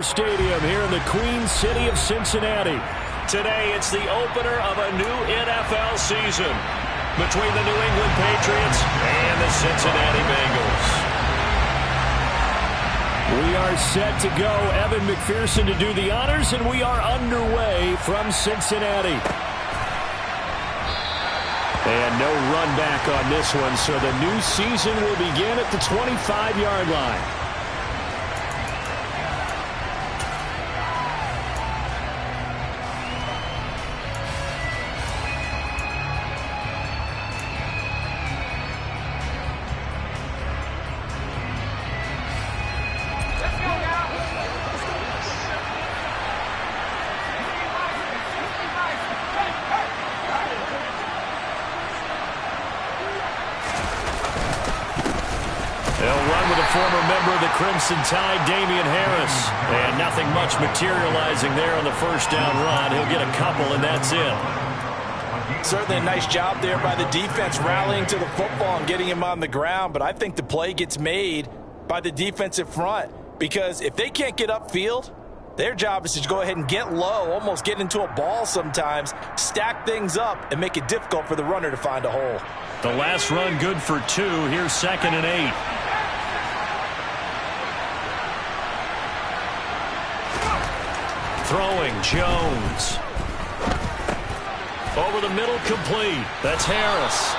Stadium here in the Queen City of Cincinnati. Today, it's the opener of a new NFL season between the New England Patriots and the Cincinnati Bengals. We are set to go. Evan McPherson to do the honors, and we are underway from Cincinnati. And no run back on this one, so the new season will begin at the 25-yard line. Former member of the Crimson Tide, Damian Harris. And nothing much materializing there on the first down run. He'll get a couple, and that's it. Certainly a nice job there by the defense rallying to the football and getting him on the ground. But I think the play gets made by the defensive front. Because if they can't get upfield, their job is to go ahead and get low, almost get into a ball sometimes, stack things up, and make it difficult for the runner to find a hole. The last run good for 2. Here's 2nd and 8. Throwing, Jones. Over the middle, complete. That's Harris.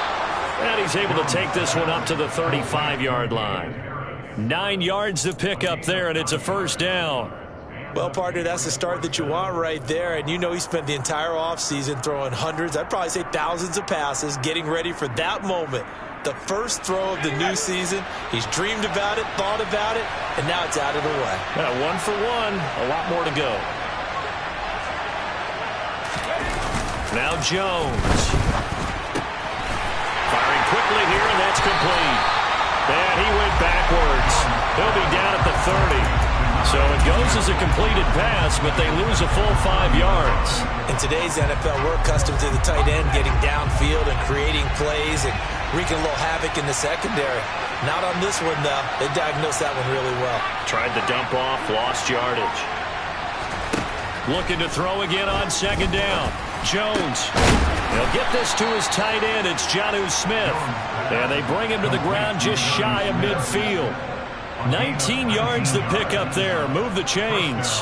And he's able to take this one up to the 35-yard line. 9 yards to pick up there, and it's a first down. Well, partner, that's the start that you want right there. And you know he spent the entire offseason throwing hundreds, I'd probably say thousands of passes, getting ready for that moment. The first throw of the new season. He's dreamed about it, thought about it, and now it's out of the way. Yeah, 1 for 1. A lot more to go. Now Jones. Firing quickly here, and that's complete. And he went backwards. He'll be down at the 30. So it goes as a completed pass, but they lose a full 5 yards. In today's NFL, we're accustomed to the tight end getting downfield and creating plays and wreaking a little havoc in the secondary. Not on this one, though. They diagnosed that one really well. Tried to dump off, lost yardage. Looking to throw again on 2nd down. Jones. He'll get this to his tight end. It's Jonnu Smith. And they bring him to the ground just shy of midfield. 19 yards to pick up there. Move the chains.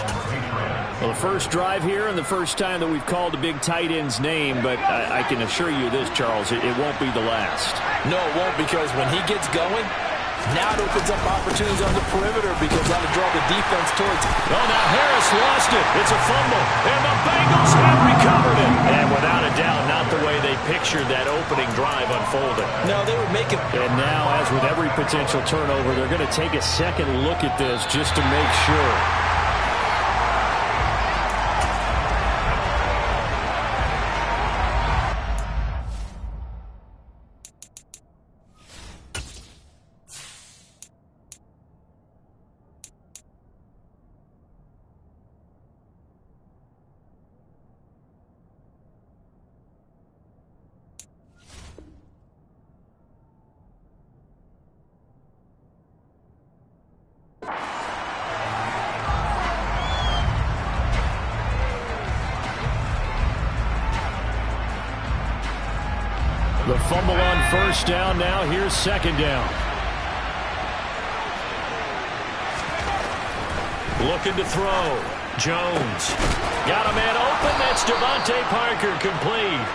Well, the first drive here and the first time that we've called a big tight end's name, but I can assure you this, Charles, it won't be the last. No, it won't, because when he gets going, now it opens up opportunities on the perimeter because that'll draw the defense towards him. Oh, now Harris lost it. It's a fumble. And the Bengals have recovered it. And without a doubt, not the way they pictured that opening drive unfolding. No, they were making... And now, as with every potential turnover, they're going to take a second look at this just to make sure. The fumble on first down. Now here's 2nd down. Looking to throw. Jones. Got a man open. That's Devontae Parker, complete.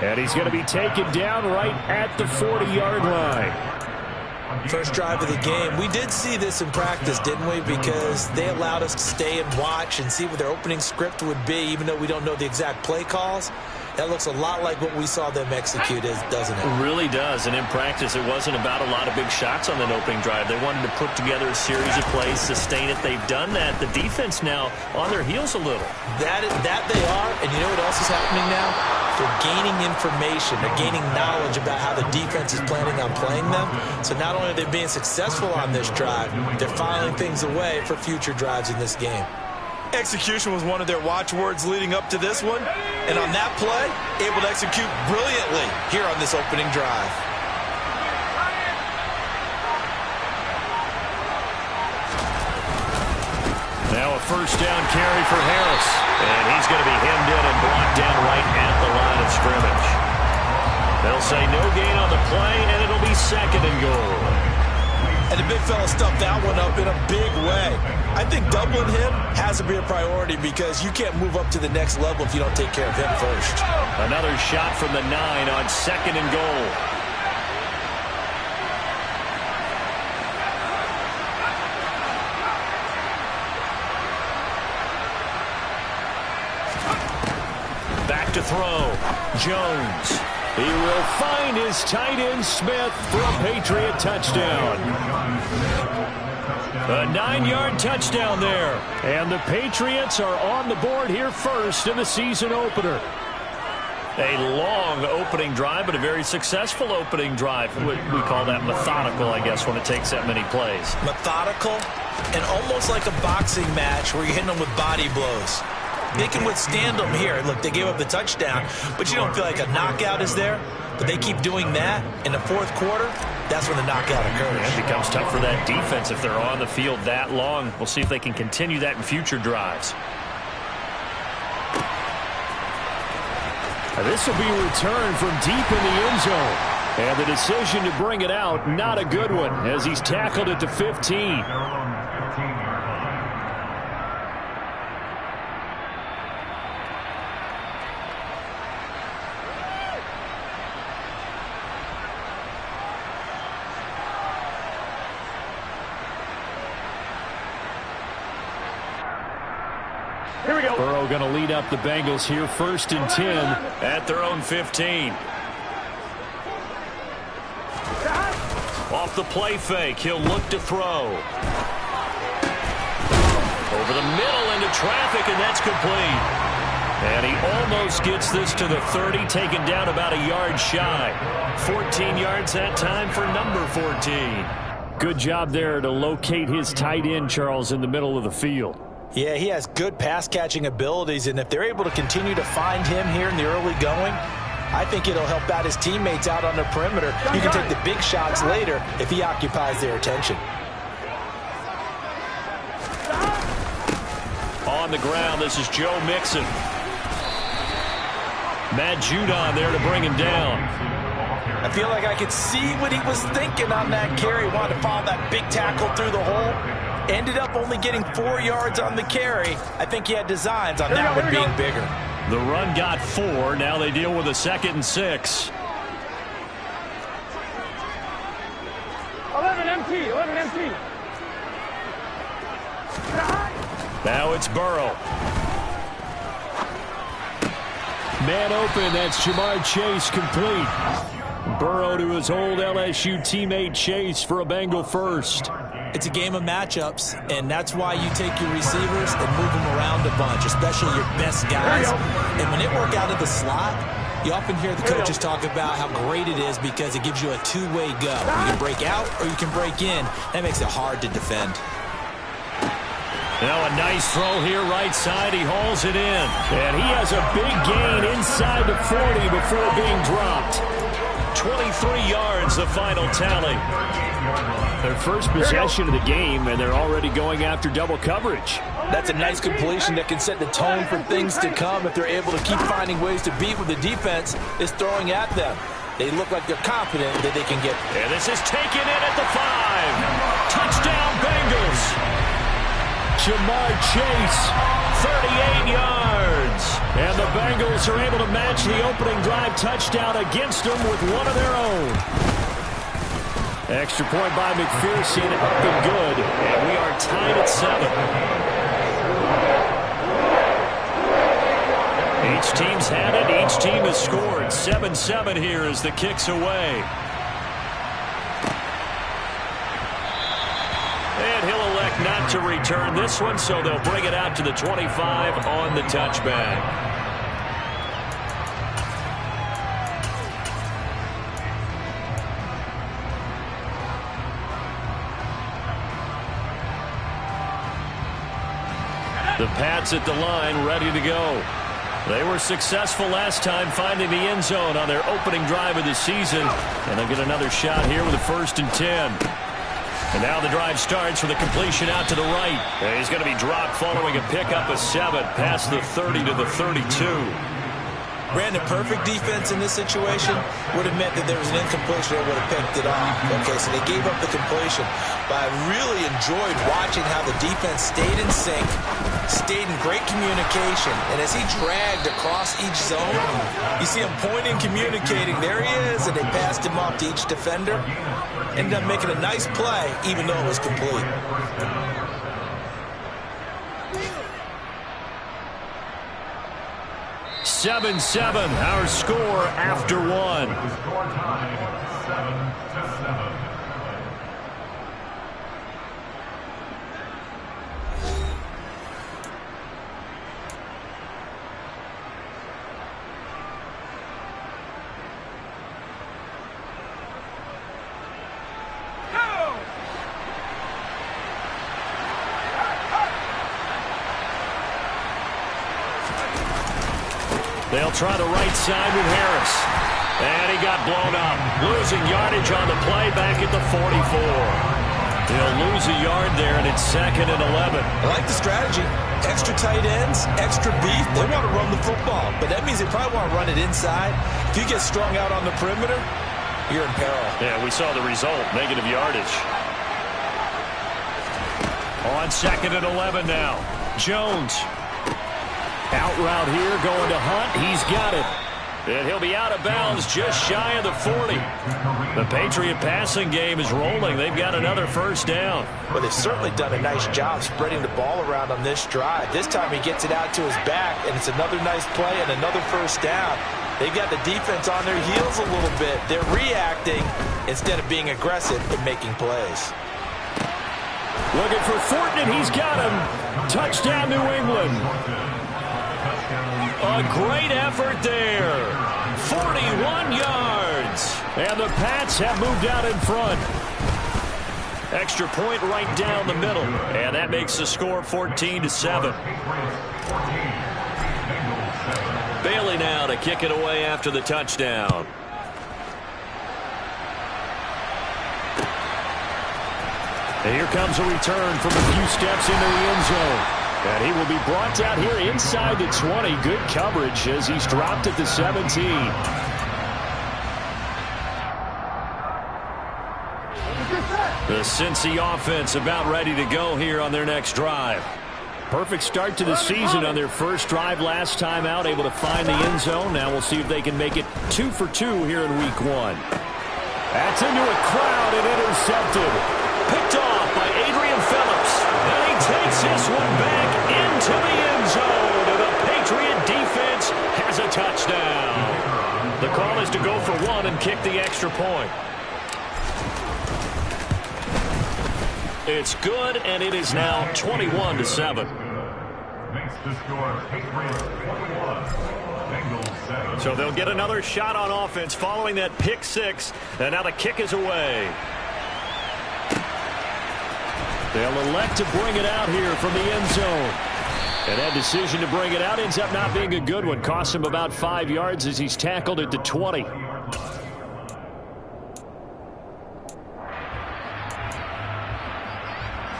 And he's going to be taken down right at the 40-yard line. First drive of the game. We did see this in practice, didn't we? Because they allowed us to stay and watch and see what their opening script would be, even though we don't know the exact play calls. That looks a lot like what we saw them execute, doesn't it? It really does. And in practice, it wasn't about a lot of big shots on that opening drive. They wanted to put together a series of plays, sustain it. They've done that. The defense now on their heels a little. That they are. And you know what else is happening now? They're gaining information. They're gaining knowledge about how the defense is planning on playing them. So not only are they being successful on this drive, they're filing things away for future drives in this game. Execution was one of their watchwords leading up to this one. And on that play, able to execute brilliantly here on this opening drive. Now Now a first down carry for Harris. And he's going to be hemmed in and blocked down right at the line of scrimmage. They'll say no gain on the play, and it'll be 2nd and goal. And the big fella stuffed that one up in a big way. I think doubling him has to be a priority because you can't move up to the next level if you don't take care of him first. Another shot from the 9 on 2nd and goal. Back to throw. Jones. He will find his tight end Smith for a Patriot touchdown. A 9-yard touchdown there. And the Patriots are on the board here first in the season opener. A long opening drive, but a very successful opening drive. We call that methodical, I guess, when it takes that many plays. Methodical and almost like a boxing match where you're hitting them with body blows. They can withstand them here. Look, they gave up the touchdown, but you don't feel like a knockout is there. But they keep doing that in the 4th quarter. That's when the knockout occurs. It becomes tough for that defense if they're on the field that long. We'll see if they can continue that in future drives. This will be returned from deep in the end zone. And the decision to bring it out, not a good one, as he's tackled at the 15. Here we go. Burrow going to lead up the Bengals here, 1st and 10 at their own 15. Off the play fake, he'll look to throw. Over the middle into traffic, and that's complete. And he almost gets this to the 30, taken down about a yard shy. 14 yards that time for number 14. Good job there to locate his tight end, Charles, in the middle of the field. Yeah, he has good pass-catching abilities, and if they're able to continue to find him here in the early going, I think it'll help out his teammates out on the perimeter. You can take the big shots later if he occupies their attention. On the ground, this is Joe Mixon. Matt Judon there to bring him down. I feel like I could see what he was thinking on that carry. Wanted to follow that big tackle through the hole. Ended up only getting 4 yards on the carry. I think he had designs on that one being bigger. The run got 4. Now they deal with a 2nd and 6. 11 empty. 11 empty. Now it's Burrow. Man open, that's Jamar Chase complete. Burrow to his old LSU teammate Chase for a Bengal first. It's a game of matchups, and that's why you take your receivers and move them around a bunch, especially your best guys. And when they work out of the slot, you often hear the coaches talk about how great it is because it gives you a two-way go. You can break out or you can break in. That makes it hard to defend. Now a nice throw here right side. He hauls it in. And he has a big gain inside the 40 before being dropped. 23 yards, the final tally. Their first possession of the game, and they're already going after double coverage. That's a nice completion that can set the tone for things to come if they're able to keep finding ways to beat what the defense is throwing at them. They look like they're confident that they can get. And this is taken in at the 5. Touchdown, Bengals. Jamar Chase, 38 yards. And the Bengals are able to match the opening drive touchdown against them with one of their own. Extra point by McPherson, up and good. And we are tied at 7. Each team's had it. Each team has scored. 7-7 here as the kick's away. And he'll elect not to return this one, so they'll bring it out to the 25 on the touchback. The Pats at the line, ready to go. They were successful last time finding the end zone on their opening drive of the season. And they'll get another shot here with a 1st and 10. And now the drive starts with a completion out to the right. And he's going to be dropped following a pickup of 7 past the 30 to the 32. Brandon, perfect defense in this situation would have meant that there was an incompletion. They would have picked it off. Okay, so they gave up the completion. But I really enjoyed watching how the defense stayed in sync, stayed in great communication. And as he dragged across each zone, you see him pointing, communicating. There he is, and they passed him off to each defender. Ended up making a nice play, even though it was complete. 7-7, our score after 1. They'll try the right side with Harris. And he got blown up. Losing yardage on the play back at the 44. They'll lose a yard there, and it's 2nd and 11. I like the strategy. Extra tight ends, extra beef. They want to run the football, but that means they probably want to run it inside. If you get strung out on the perimeter, you're in peril. Yeah, we saw the result, negative yardage. On 2nd and 11 now. Jones. Out route here, going to Hunt. He's got it. And he'll be out of bounds just shy of the 40. The Patriot passing game is rolling. They've got another first down. Well, they've certainly done a nice job spreading the ball around on this drive. This time he gets it out to his back, and it's another nice play and another first down. They've got the defense on their heels a little bit. They're reacting instead of being aggressive and making plays. Looking for Thornton, and he's got him. Touchdown, New England. A great effort there. 41 yards. And the Pats have moved out in front. Extra point right down the middle. And that makes the score 14-7. Bailey now to kick it away after the touchdown. And here comes a return from a few steps into the end zone. And he will be brought down here inside the 20. Good coverage as he's dropped at the 17. The Cincy offense about ready to go here on their next drive. Perfect start to the season on their first drive last time out, able to find the end zone. Now we'll see if they can make it 2 for 2 here in week 1. That's into a crowd and intercepted. Picked off by Adrian Phillips. And he takes this one back into the end zone. And the Patriot defense has a touchdown. The call is to go for 1 and kick the extra point. It's good, and it is now 21-7. So they'll get another shot on offense following that pick 6. And now the kick is away. They'll elect to bring it out here from the end zone. And that decision to bring it out ends up not being a good one. Costs him about 5 yards as he's tackled at the 20.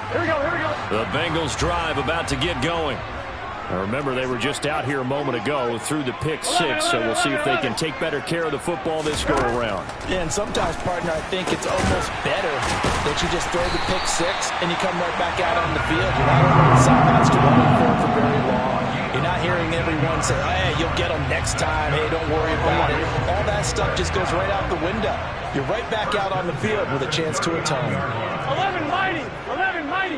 Here we go, here we go. The Bengals drive about to get going. Now remember, they were just out here a moment ago through the pick 6, so we'll see if they can take better care of the football this go-around. Yeah, and sometimes, partner, I think it's almost better that you just throw the pick 6 and you come right back out on the field. You're not on the sidelines to running for very long. You're not hearing everyone say, hey, you'll get them next time. Hey, don't worry about it. All that stuff just goes right out the window. You're right back out on the field with a chance to atone. 11 mighty, 11 mighty.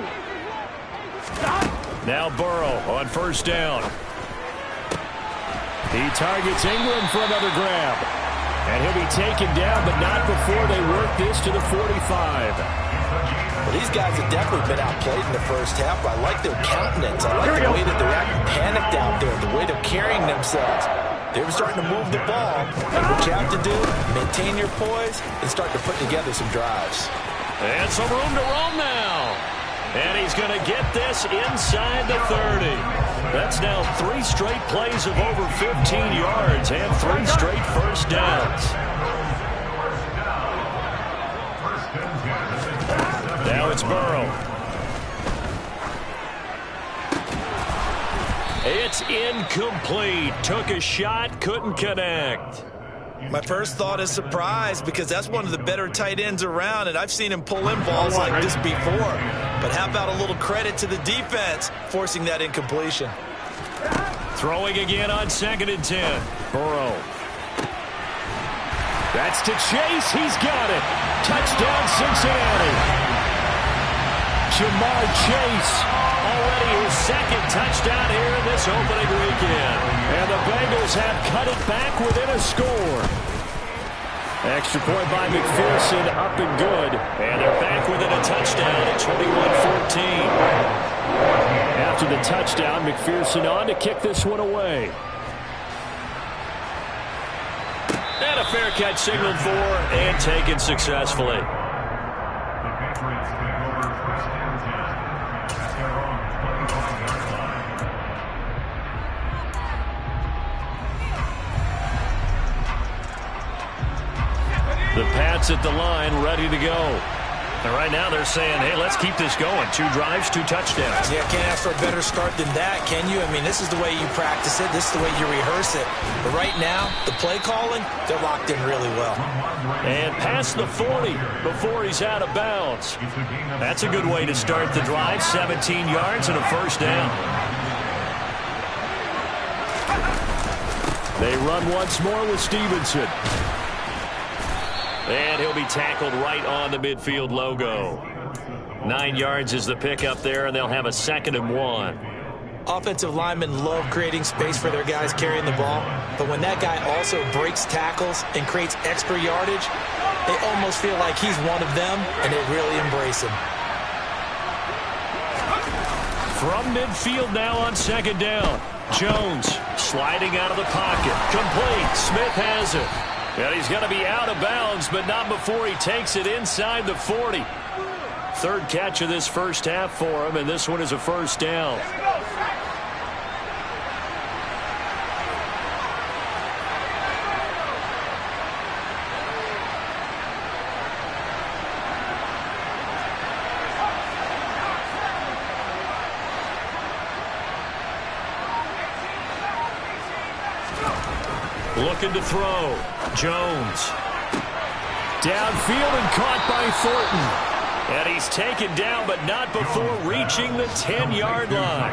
Stop. Now Burrow on first down. He targets Ingram for another grab. And he'll be taken down, but not before they work this to the 45. Well, these guys have definitely been outplayed in the first half. I like their countenance. I like the way that they're acting panicked out there, the way they're carrying themselves. They were starting to move the ball. And what you have to do, maintain your poise and start to put together some drives. And some room to roam now. And he's going to get this inside the 30. That's now 3 straight plays of over 15 yards and 3 straight first downs. Now It's incomplete. Took a shot, couldn't connect. My first thought is surprise because that's one of the better tight ends around, and I've seen him pull in balls like this before. But how about a little credit to the defense forcing that incompletion? Throwing again on 2nd and 10. Burrow. That's to Chase. He's got it. Touchdown, Cincinnati. Jamar Chase, already his 2nd touchdown here in this opening weekend. And the Bengals have cut it back within a score. Extra point by McPherson, up and good. And they're back within a touchdown at 21-14. After the touchdown, McPherson on to kick this one away. And a fair catch signaled for and taken successfully. The Pats at the line, ready to go. And right now they're saying, hey, let's keep this going. 2 drives, 2 touchdowns. Yeah, can't ask for a better start than that, can you? I mean, this is the way you practice it. This is the way you rehearse it. But right now, the play calling, they're locked in really well. And past the 40 before he's out of bounds. That's a good way to start the drive. 17 yards and a first down. They run once more with Stevenson. And he'll be tackled right on the midfield logo. 9 yards is the pickup there, and they'll have a 2nd and 1. Offensive linemen love creating space for their guys carrying the ball, but when that guy also breaks tackles and creates extra yardage, they almost feel like he's one of them, and they really embrace him. From midfield now on 2nd down. Jones sliding out of the pocket. Complete. Smith has it. And he's going to be out of bounds, but not before he takes it inside the 40. 3rd catch of this first half for him, and this one is a first down. Looking to throw. Jones. Downfield and caught by Thornton. And he's taken down, but not before reaching the 10-yard line.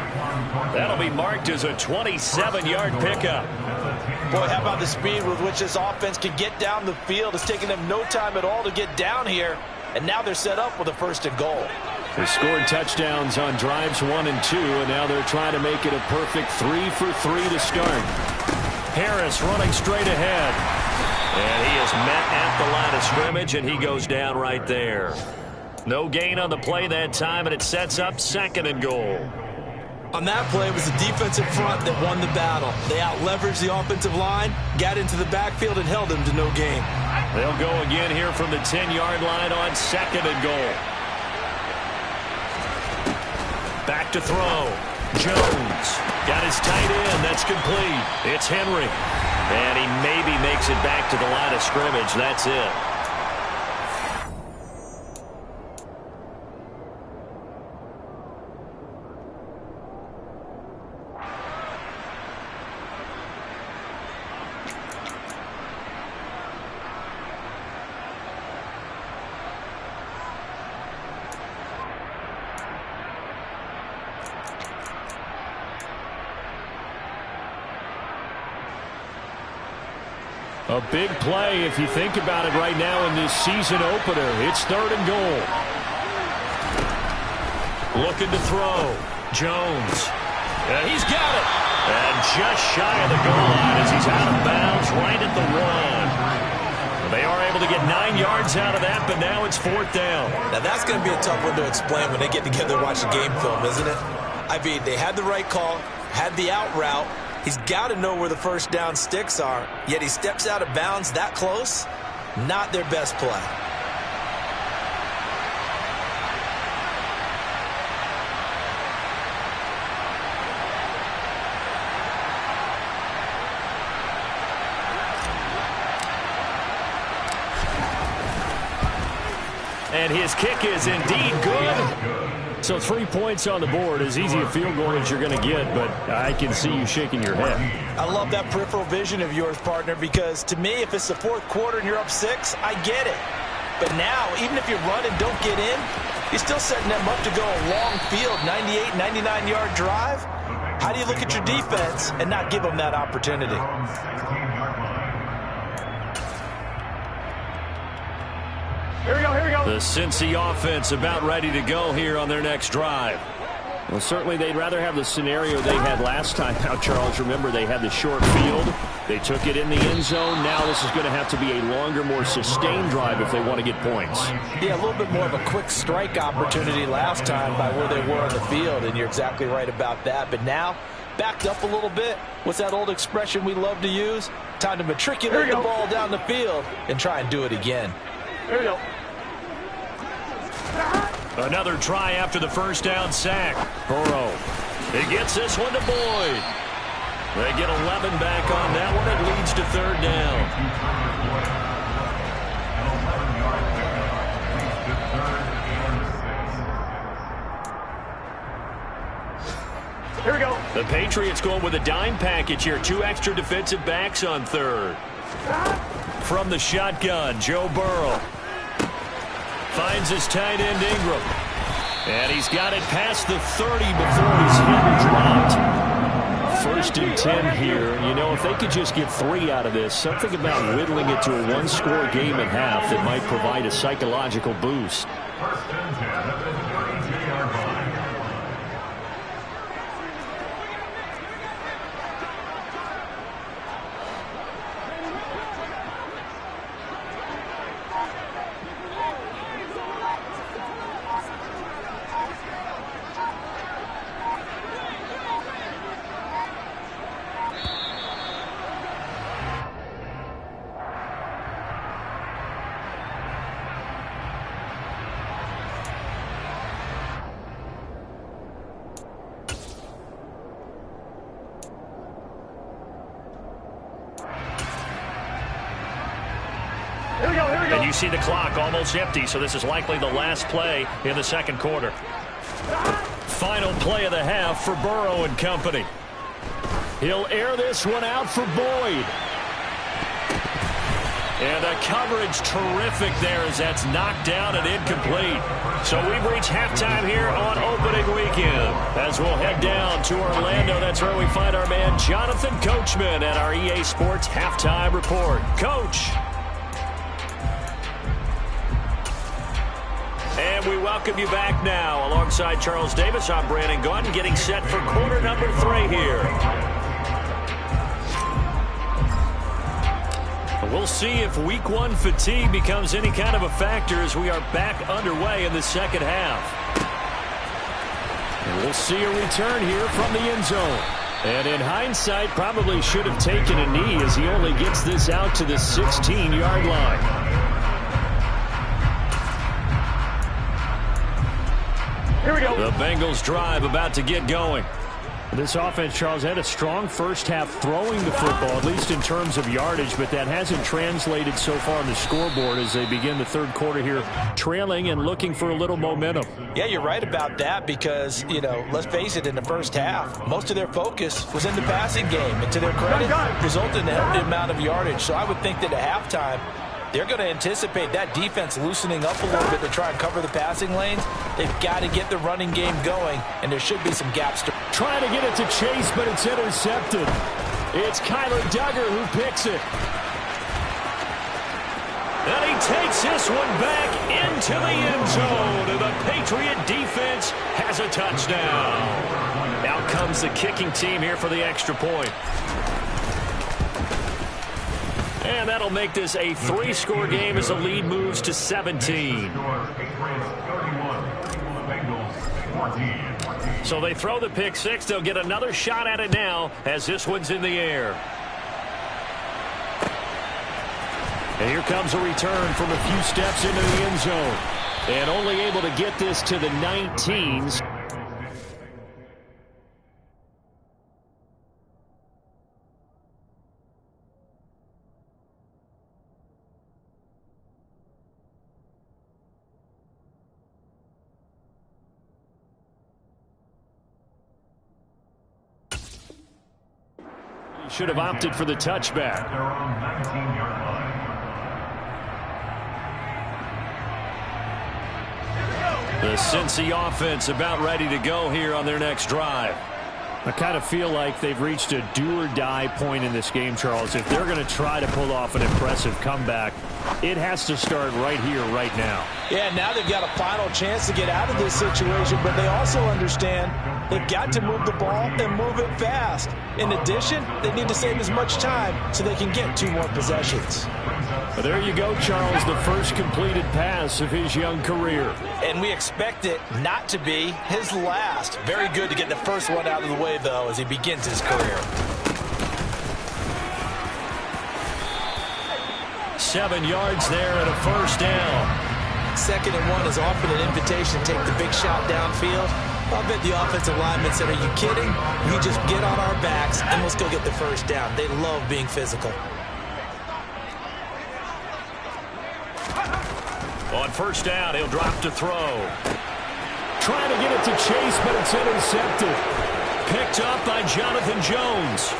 That'll be marked as a 27-yard pickup. Boy, how about the speed with which this offense can get down the field? It's taken them no time at all to get down here. And now they're set up with a 1st and goal. They scored touchdowns on drives 1 and 2, and now they're trying to make it a perfect 3 for 3 to start. Harris running straight ahead. And he is met at the line of scrimmage, and he goes down right there. No gain on the play that time, and it sets up 2nd and goal. On that play, it was the defensive front that won the battle. They out-leveraged the offensive line, got into the backfield, and held them to no gain. They'll go again here from the 10-yard line on 2nd and goal. Back to throw. Jones got his tight end. That's complete. It's Henry. And he maybe makes it back to the line of scrimmage. That's it. A big play if you think about it right now in this season opener. It's 3rd and goal. Looking to throw. Jones. And he's got it. And just shy of the goal line as he's out of bounds right at the 1. They are able to get 9 yards out of that, but now it's 4th down. Now that's going to be a tough one to explain when they get together and watch the game film, isn't it? I mean, they had the right call, had the out route. He's got to know where the 1st down sticks are, yet he steps out of bounds that close. Not their best play. And his kick is indeed good. So 3 points on the board, as easy a field goal as you're going to get, but I can see you shaking your head. I love that peripheral vision of yours, partner, because to me, if it's the fourth quarter and you're up 6, I get it. But now, even if you run and don't get in, you're still setting them up to go a long field, 98, 99-yard drive. How do you look at your defense and not give them that opportunity? Here we go, here we go. The Cincy offense about ready to go here on their next drive. Well, certainly they'd rather have the scenario they had last time out, Charles. Remember, they had the short field. They took it in the end zone. Now this is going to have to be a longer, more sustained drive if they want to get points. Yeah, a little bit more of a quick strike opportunity last time by where they were on the field, and you're exactly right about that. But now, backed up a little bit. What's that old expression we love to use? Time to matriculate the ball down the field and try and do it again. Here we go. Another try after the first down sack. Burrow. He gets this one to Boyd. They get 11 back on that one. It leads to third down. Here we go. The Patriots going with a dime package here. 2 extra defensive backs on third. From the shotgun, Joe Burrow. Finds his tight end Ingram. And he's got it past the 30 before he's hit and dropped. 1st and 10 here. You know, if they could just get 3 out of this, something about whittling it to a 1-score game at half that might provide a psychological boost. 1st and 10 at the 33-yard line. And you see the clock almost empty, so this is likely the last play in the second quarter. Final play of the half for Burrow and company. He'll air this one out for Boyd. And the coverage terrific there as that's knocked down and incomplete. So we've reached halftime here on opening weekend. As we'll head down to Orlando, that's where we find our man Jonathan Coachman at our EA Sports Halftime Report. Coach. And we welcome you back now. Alongside Charles Davis, I'm Brandon Gaudin, getting set for quarter number 3 here. We'll see if week 1 fatigue becomes any kind of a factor as we are back underway in the second half. And we'll see a return here from the end zone. And in hindsight, probably should have taken a knee as he only gets this out to the 16-yard line. Here we go. The Bengals drive about to get going. This offense, Charles, had a strong first half throwing the football, at least in terms of yardage, but that hasn't translated so far on the scoreboard as they begin the third quarter here, trailing and looking for a little momentum. Yeah, you're right about that because, you know, let's face it, in the first half, most of their focus was in the passing game. And to their credit, resulted in a healthy amount of yardage. So I would think that at halftime, they're going to anticipate that defense loosening up a little bit to try and cover the passing lanes. They've got to get the running game going, and there should be some gaps. Trying to get it to Chase, but it's intercepted. It's Kyler Duggar who picks it. And he takes this one back into the end zone. And the Patriot defense has a touchdown. Out comes the kicking team here for the extra point. And that'll make this a 3-score game as the lead moves to 17. So they throw the pick 6. They'll get another shot at it now as this one's in the air. And here comes a return from a few steps into the end zone. And only able to get this to the 19s. Should have opted for the touchback. They're on 19-yard line. The Cincy offense about ready to go here on their next drive. I kind of feel like they've reached a do-or-die point in this game, Charles. If they're going to try to pull off an impressive comeback, it has to start right here, right now. Yeah, now they've got a final chance to get out of this situation, but they also understand they've got to move the ball and move it fast. In addition, they need to save as much time so they can get 2 more possessions. Well, there you go, Charles, the first completed pass of his young career. And we expect it not to be his last. Very good to get the first one out of the way, though, as he begins his career. 7 yards there and a first down. 2nd and 1 is often an invitation to take the big shot downfield. I bet the offensive lineman said, "Are you kidding? We just get on our backs and let's go get the first down." They love being physical. On first down, he'll drop to throw. Trying to get it to Chase, but it's intercepted. Picked up by Jonathan Jones.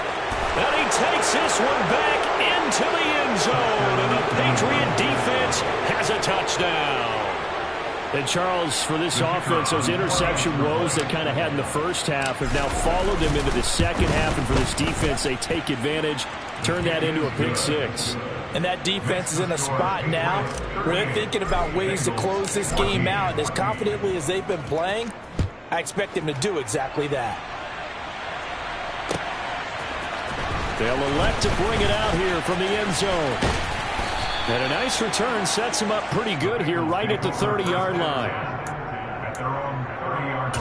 And he takes this one back into the end zone. And the Patriot defense has a touchdown. And, Charles, for this offense, those interception woes they kind of had in the first half have now followed them into the second half. And for this defense, they take advantage, turn that into a pick 6. And that defense is in a spot now where they're thinking about ways to close this game out. And as confidently as they've been playing, I expect them to do exactly that. They'll elect to bring it out here from the end zone. And a nice return sets him up pretty good here right at the 30-yard line. At their own 30-yard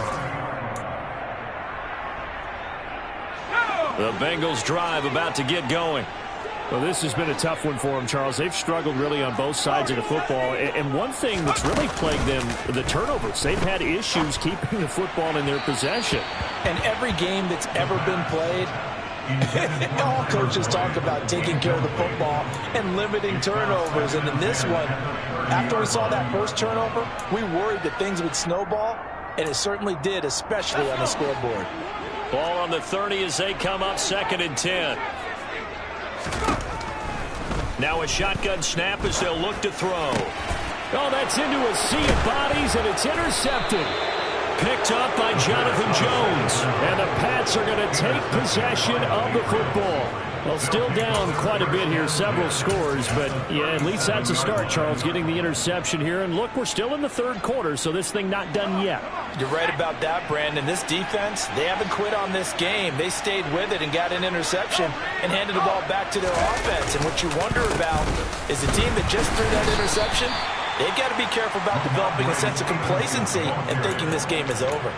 line. The Bengals drive about to get going. Well, this has been a tough one for them, Charles. They've struggled really on both sides of the football. And one thing that's really plagued them, the turnovers. They've had issues keeping the football in their possession. And every game that's ever been played, all coaches talk about taking care of the football and limiting turnovers. And in this one, after we saw that first turnover, we worried that things would snowball, and it certainly did, especially on the scoreboard. Ball on the 30 as they come up 2nd and 10. Now a shotgun snap as they'll look to throw. Oh, that's into a sea of bodies, and it's intercepted. Picked up by Jonathan Jones. And the Pats are going to take possession of the football. Well, still down quite a bit here, several scores, but yeah, at least that's a start, Charles, getting the interception here. And look, we're still in the 3rd quarter, so this thing not done yet. You're right about that, Brandon. This defense, they haven't quit on this game. They stayed with it and got an interception and handed the ball back to their offense. And what you wonder about is the team that just threw that interception, they've got to be careful about developing a sense of complacency and thinking this game is over.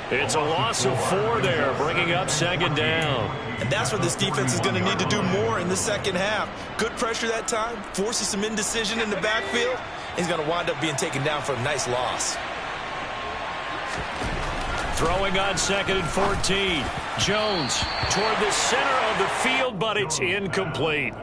It's a loss of 4 there, bringing up 2nd down. And that's where this defense is going to need to do more in the second half. Good pressure that time, forces some indecision in the backfield. He's going to wind up being taken down for a nice loss. Throwing on 2nd and 14. Jones toward the center of the field, but it's incomplete.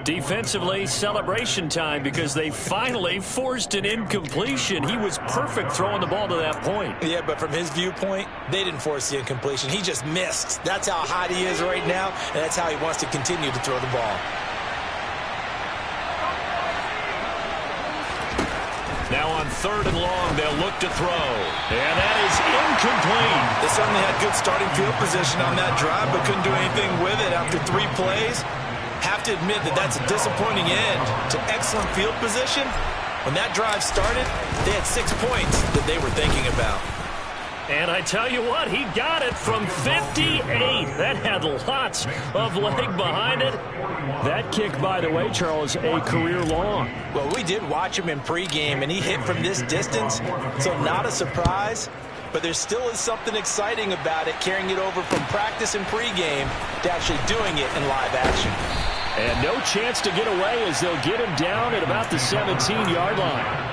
Defensively, celebration time because they finally forced an incompletion. He was perfect throwing the ball to that point. Yeah, but from his viewpoint, they didn't force the incompletion. He just missed. That's how hot he is right now, and that's how he wants to continue to throw the ball. Now on 3rd and long, they'll look to throw. And that is incomplete. They certainly had good starting field position on that drive, but couldn't do anything with it after 3 plays. Have to admit that that's a disappointing end to excellent field position. When that drive started, they had 6 points that they were thinking about. And I tell you what, he got it from 58. That had lots of leg behind it. That kick, by the way, Charles, a career long. Well, we did watch him in pregame, and he hit from this distance, so not a surprise. But there still is something exciting about it, carrying it over from practice and pregame to actually doing it in live action. And no chance to get away as they'll get him down at about the 17-yard line.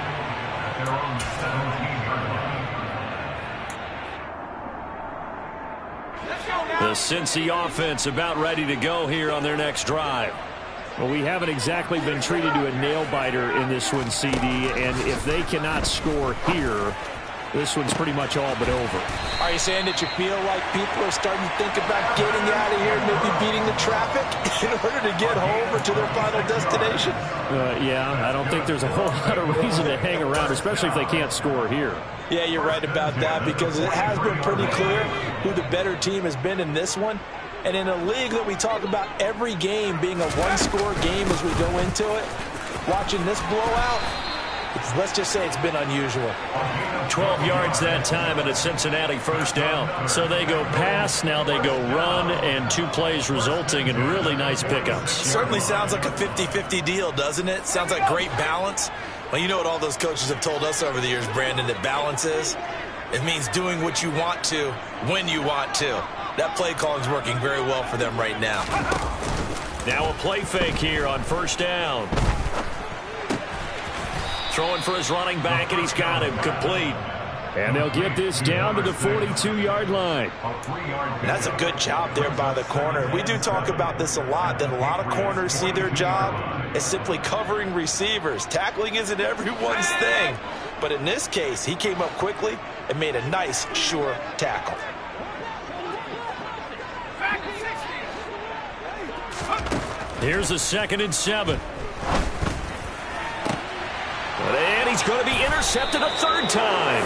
The Cincy offense about ready to go here on their next drive. Well, we haven't exactly been treated to a nail-biter in this one, CD, and if they cannot score here, this one's pretty much all but over. Are you saying that you feel like people are starting to think about getting out of here and maybe beating the traffic in order to get home or to their final destination? Yeah, I don't think there's a whole lot of reason to hang around, especially if they can't score here. Yeah, you're right about that, because it has been pretty clear who the better team has been in this one. And in a league that we talk about every game being a one-score game as we go into it, watching this blowout, let's just say it's been unusual. 12 yards that time and a Cincinnati first down. So they go pass, now they go run, and 2 plays resulting in really nice pickups. Certainly sounds like a 50-50 deal, doesn't it? Sounds like great balance. Well, you know what all those coaches have told us over the years, Brandon, that balance is? It means doing what you want to when you want to. That play calling is working very well for them right now. Now a play fake here on first down. Throwing for his running back, and he's got him complete. And they'll get this down to the 42-yard line. That's a good job there by the corner. We do talk about this a lot, that a lot of corners see their job as simply covering receivers. Tackling isn't everyone's thing. But in this case, he came up quickly and made a nice, sure tackle. Here's a 2nd and 7. And he's going to be intercepted a 3rd time.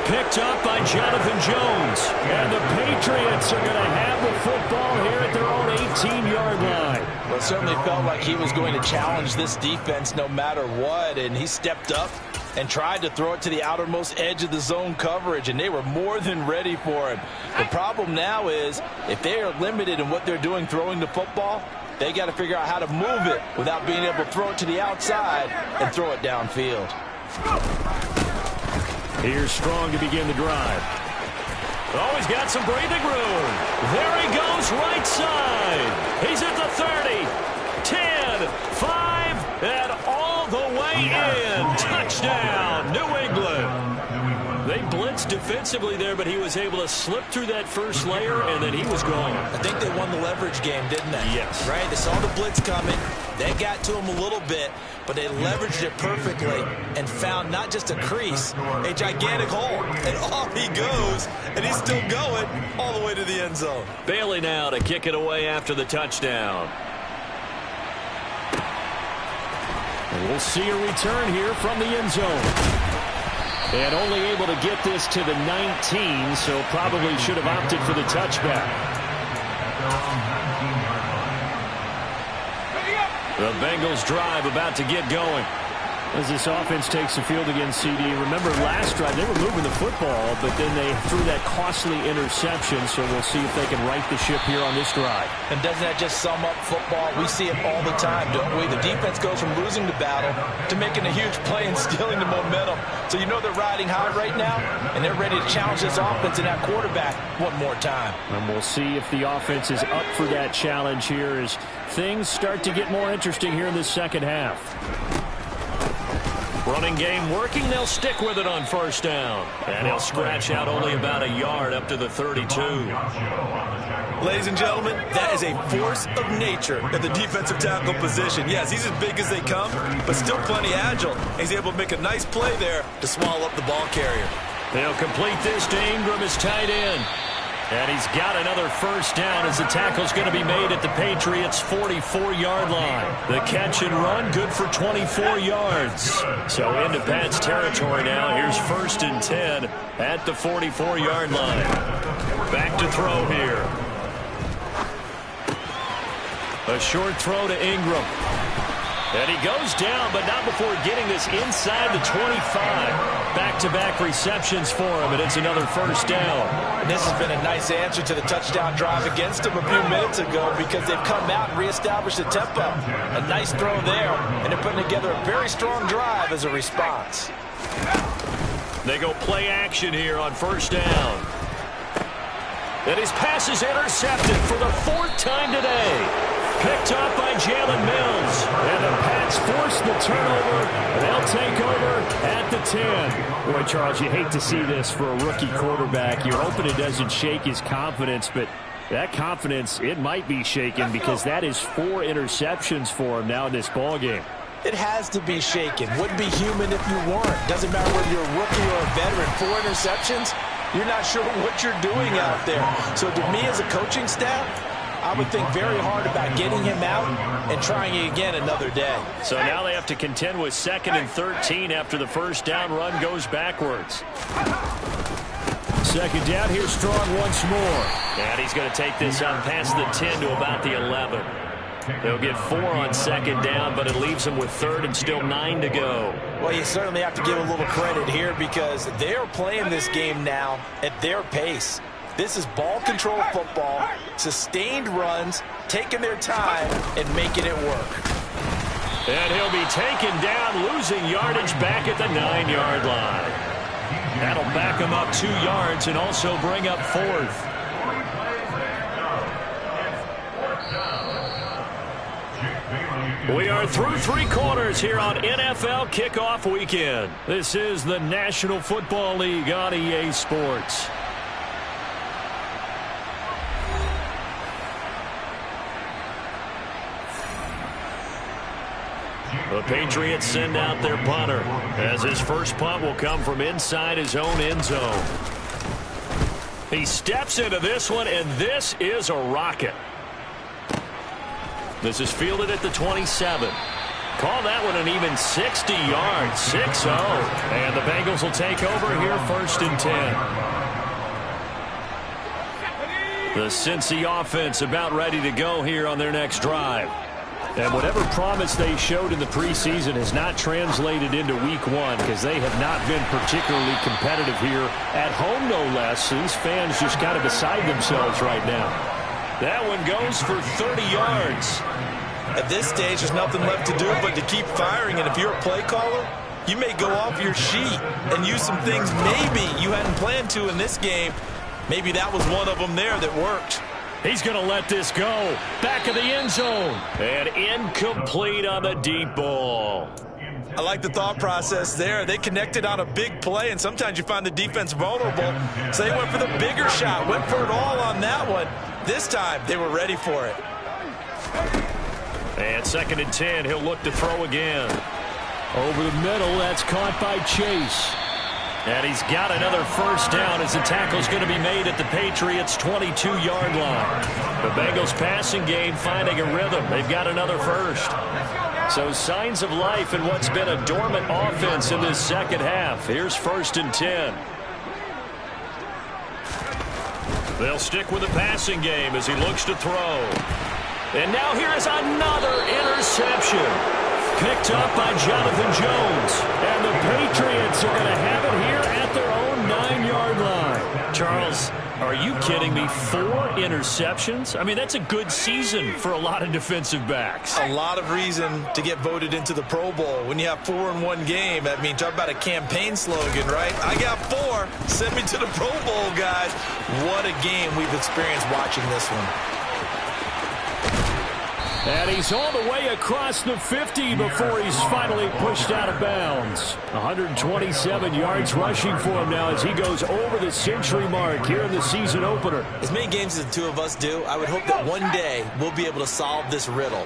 Picked up by Jonathan Jones. And the Patriots are going to have the football here at their own 18-yard line. Well, it certainly felt like he was going to challenge this defense no matter what, and he stepped up and tried to throw it to the outermost edge of the zone coverage, and they were more than ready for him. The problem now is if they are limited in what they're doing throwing the football, they got to figure out how to move it without being able to throw it to the outside and throw it downfield. Here's Strong to begin the drive. Oh, he's got some breathing room. There he goes, right side. He's at the 30, 10, 5, and all the way in. Touchdown, New England. They blitzed defensively there, but he was able to slip through that first layer, and then he was gone. I think they won the leverage game, didn't they? Yes. Right? They saw the blitz coming. They got to him a little bit, but they leveraged it perfectly and found not just a crease, a gigantic hole. And off he goes, and he's still going all the way to the end zone. Bailey now to kick it away after the touchdown. And we'll see a return here from the end zone. And only able to get this to the 19, so probably should have opted for the touchback. The Bengals drive about to get going. As this offense takes the field against CD, remember last drive they were moving the football, but then they threw that costly interception, so we'll see if they can right the ship here on this drive. And doesn't that just sum up football? We see it all the time, don't we? The defense goes from losing the battle to making a huge play and stealing the momentum. So you know they're riding high right now, and they're ready to challenge this offense and that quarterback one more time. And we'll see if the offense is up for that challenge here as things start to get more interesting here in the second half. Running game working. They'll stick with it on first down. And he'll scratch out only about a yard up to the 32. Ladies and gentlemen, that is a force of nature at the defensive tackle position. Yes, he's as big as they come, but still plenty agile. He's able to make a nice play there to swallow up the ball carrier. They'll complete this to Ingram as tight end. And he's got another first down as the tackle's going to be made at the Patriots' 44-yard line. The catch and run good for 24 yards. So into Pat's territory now. Here's 1st and 10 at the 44-yard line. Back to throw here. A short throw to Ingram. And he goes down, but not before getting this inside the 25. Back-to-back receptions for him, and it's another first down. And this has been a nice answer to the touchdown drive against him a few minutes ago because they've come out and reestablished the tempo. A nice throw there, and they're putting together a very strong drive as a response. They go play action here on first down. And his pass is intercepted for the 4th time today. Picked up by Jalen Mills. And the Pats force the turnover. They'll take over at the 10. Boy, Charles, you hate to see this for a rookie quarterback. You're hoping it doesn't shake his confidence, but that confidence, it might be shaken because that is 4 interceptions for him now in this ballgame. It has to be shaken. Wouldn't be human if you weren't. Doesn't matter whether you're a rookie or a veteran. 4 interceptions, you're not sure what you're doing out there. So to me as a coaching staff, I would think very hard about getting him out and trying it again another day. So now they have to contend with 2nd and 13 after the first down run goes backwards. 2nd down, here's Strong once more. And he's going to take this up past the 10 to about the 11. They'll get 4 on 2nd down, but it leaves them with 3rd and still 9 to go. Well, you certainly have to give a little credit here because they're playing this game now at their pace. This is ball control football, sustained runs, taking their time, and making it work. And he'll be taken down, losing yardage back at the 9-yard line. That'll back him up 2 yards and also bring up 4th. We are through 3 quarters here on NFL Kickoff Weekend. This is the National Football League on EA Sports. The Patriots send out their punter as his first punt will come from inside his own end zone. He steps into this one, and this is a rocket. This is fielded at the 27. Call that one an even 60 yards, 6-0. And the Bengals will take over here 1st and 10. The Cincy offense about ready to go here on their next drive. And whatever promise they showed in the preseason has not translated into week 1 because they have not been particularly competitive here at home, no less. These fans just kind of beside themselves right now. That one goes for 30 yards. At this stage, there's nothing left to do but to keep firing. And if you're a play caller, you may go off your sheet and use some things maybe you hadn't planned to in this game. Maybe that was one of them there that worked. He's going to let this go. Back of the end zone. And incomplete on the deep ball. I like the thought process there. They connected on a big play, and sometimes you find the defense vulnerable. So they went for the bigger shot, went for it all on that one. This time, they were ready for it. And 2nd and 10, he'll look to throw again. Over the middle, that's caught by Chase. And he's got another first down as the tackle's going to be made at the Patriots' 22-yard line. The Bengals passing game finding a rhythm. They've got another first. So signs of life in what's been a dormant offense in this second half. Here's 1st and 10. They'll stick with the passing game as he looks to throw. And now here is another interception. Picked up by Jonathan Jones. And the Patriots are going to have it here at their own 9-yard line. Charles, are you kidding me? 4 interceptions? I mean, that's a good season for a lot of defensive backs. A lot of reason to get voted into the Pro Bowl. When you have 4 in one game, I mean, talk about a campaign slogan, right? I got 4. Send me to the Pro Bowl, guys. What a game we've experienced watching this one. And he's all the way across the 50 before he's finally pushed out of bounds. 127 yards rushing for him now as he goes over the century mark here in the season opener. As many games as the two of us do, I would hope that one day we'll be able to solve this riddle.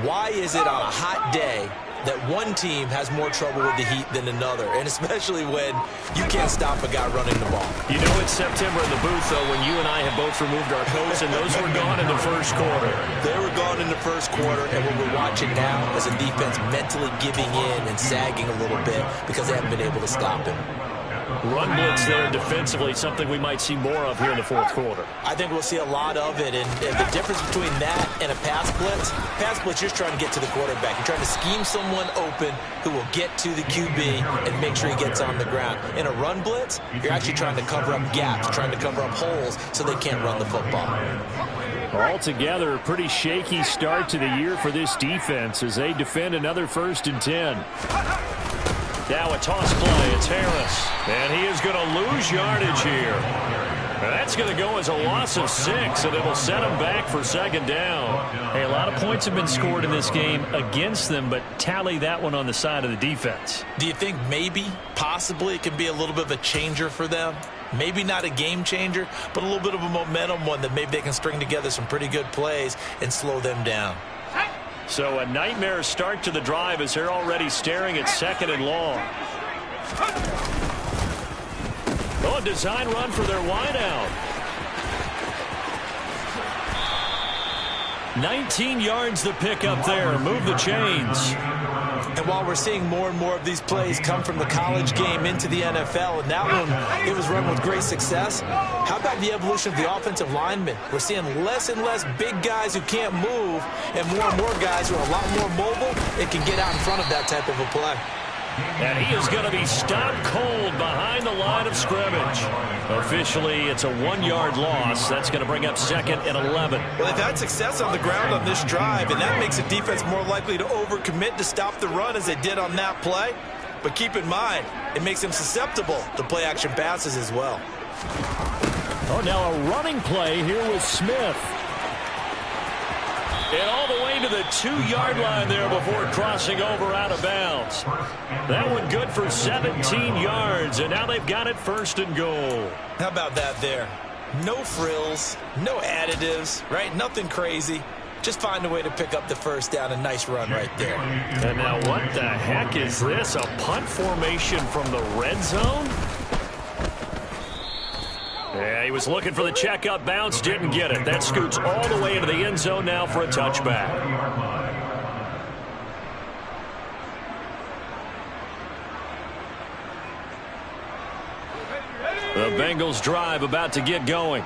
Why is it on a hot day that one team has more trouble with the heat than another, and especially when you can't stop a guy running the ball? You know it's September in the booth, though, when you and I have both removed our coats, and those were gone in the first quarter. They were gone in the first quarter, and what we're watching now is a defense mentally giving in and sagging a little bit because they haven't been able to stop him. Run blitz there defensively, something we might see more of here in the fourth quarter. I think we'll see a lot of it, and the difference between that and a pass blitz, you're just trying to get to the quarterback. You're trying to scheme someone open who will get to the QB and make sure he gets on the ground. In a run blitz, you're actually trying to cover up gaps, trying to cover up holes so they can't run the football. Altogether, a pretty shaky start to the year for this defense as they defend another 1st and 10. Now a toss play. It's Harris. And he is going to lose yardage here. And that's going to go as a loss of 6, and it'll set him back for 2nd down. Hey, a lot of points have been scored in this game against them, but tally that one on the side of the defense. Do you think maybe, possibly, it can be a little bit of a changer for them? Maybe not a game changer, but a little bit of a momentum one that maybe they can string together some pretty good plays and slow them down. So a nightmare start to the drive as they're already staring at 2nd and long. Oh, a design run for their wideout. 19 yards to pick up there. Move the chains. And while we're seeing more and more of these plays come from the college game into the NFL, and that one, it was run with great success, how about the evolution of the offensive linemen? We're seeing less and less big guys who can't move and more guys who are a lot more mobile and can get out in front of that type of a play. And he is going to be stopped cold behind the line of scrimmage. Officially, it's a 1-yard loss. That's going to bring up 2nd and 11. Well, they've had success on the ground on this drive, and that makes the defense more likely to overcommit to stop the run as they did on that play. But keep in mind, it makes them susceptible to play-action passes as well. Oh, now a running play here with Smith. And all the way to the 2-yard line there before crossing over out of bounds. That one good for 17 yards, and now they've got it 1st and goal. How about that there? No frills, no additives, right? Nothing crazy. Just find a way to pick up the 1st down. A nice run right there. And now what the heck is this? A punt formation from the red zone? Yeah, he was looking for the checkup bounce, didn't get it. That scoots all the way into the end zone now for a touchback. The Bengals drive about to get going.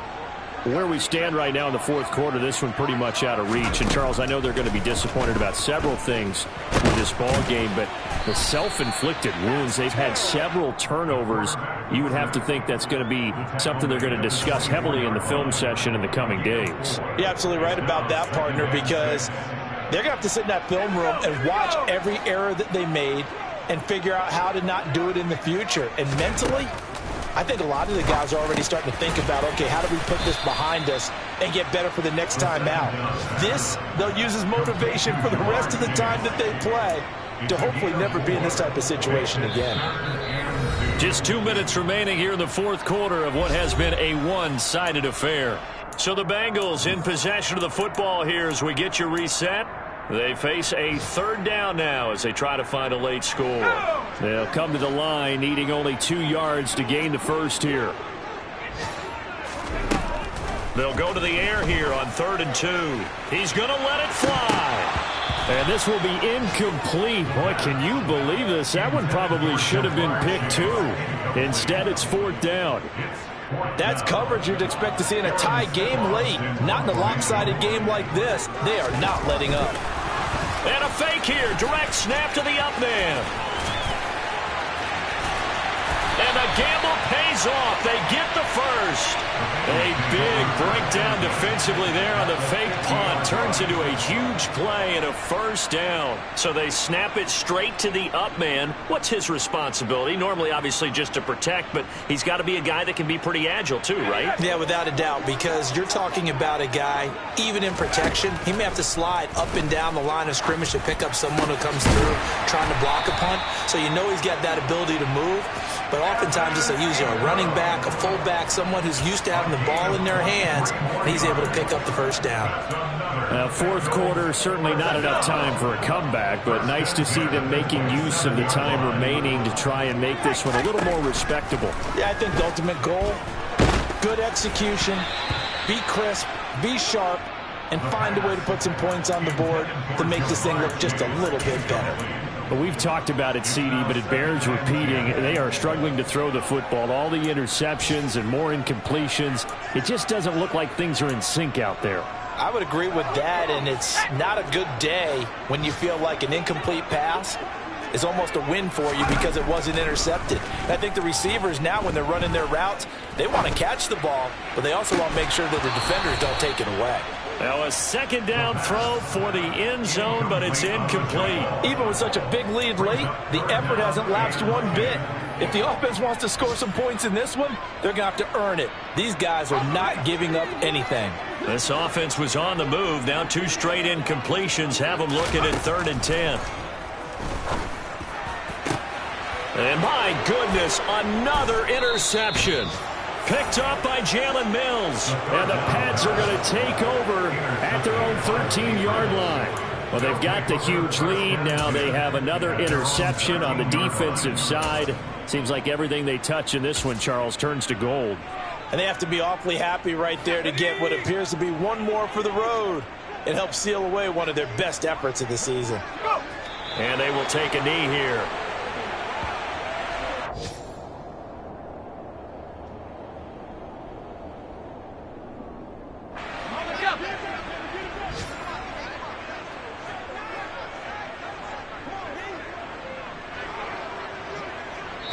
Where we stand right now in the 4th quarter, this one pretty much out of reach. And, Charles, I know they're going to be disappointed about several things with this ball game, but the self-inflicted wounds, they've had several turnovers. You would have to think that's going to be something they're going to discuss heavily in the film session in the coming days. You're absolutely right about that, partner, because they're going to have to sit in that film room and watch every error that they made and figure out how to not do it in the future. And mentally, I think a lot of the guys are already starting to think about, okay, how do we put this behind us and get better for the next time out? This, they'll use as motivation for the rest of the time that they play to hopefully never be in this type of situation again. Just 2 minutes remaining here in the 4th quarter of what has been a one-sided affair. So the Bengals in possession of the football here as we get you reset. They face a 3rd down now as they try to find a late score. They'll come to the line needing only 2 yards to gain the 1st here. They'll go to the air here on 3rd and 2. He's going to let it fly. And this will be incomplete. Boy, can you believe this? That one probably should have been picked too. Instead, it's 4th down. That's coverage you'd expect to see in a tie game late. Not in a lopsided game like this. They are not letting up. And a fake here. Direct snap to the up man. And the gamble pays off. They get the 1st. A big breakdown defensively there on the fake punt. Turns into a huge play and a 1st down. So they snap it straight to the up man. What's his responsibility? Normally, obviously, just to protect, but he's got to be a guy that can be pretty agile too, right? Yeah, without a doubt, because you're talking about a guy, even in protection, he may have to slide up and down the line of scrimmage to pick up someone who comes through trying to block a punt. So you know he's got that ability to move. But oftentimes it's usually a running back, a fullback, someone who's used to having the ball in their hands, and he's able to pick up the 1st down. 4th quarter, certainly not enough time for a comeback, but nice to see them making use of the time remaining to try and make this one a little more respectable. Yeah, I think the ultimate goal, good execution, be crisp, be sharp, and find a way to put some points on the board to make this thing look just a little bit better. But we've talked about it, CD, but it bears repeating. They are struggling to throw the football. All the interceptions and more incompletions. It just doesn't look like things are in sync out there. I would agree with that, and it's not a good day when you feel like an incomplete pass is almost a win for you because it wasn't intercepted. And I think the receivers now, when they're running their routes, they want to catch the ball, but they also want to make sure that the defenders don't take it away. Now a 2nd down throw for the end zone, but it's incomplete. Even with such a big lead late, the effort hasn't lapsed one bit. If the offense wants to score some points in this one, they're going to have to earn it. These guys are not giving up anything. This offense was on the move. Now 2 straight incompletions have them looking at 3rd and 10. And my goodness, another interception. Picked up by Jalen Mills. And the Pats are going to take over at their own 13-yard line. Well, they've got the huge lead. Now they have another interception on the defensive side. Seems like everything they touch in this one, Charles, turns to gold. And they have to be awfully happy right there to get what appears to be one more for the road. and help seal away one of their best efforts of the season. And they will take a knee here.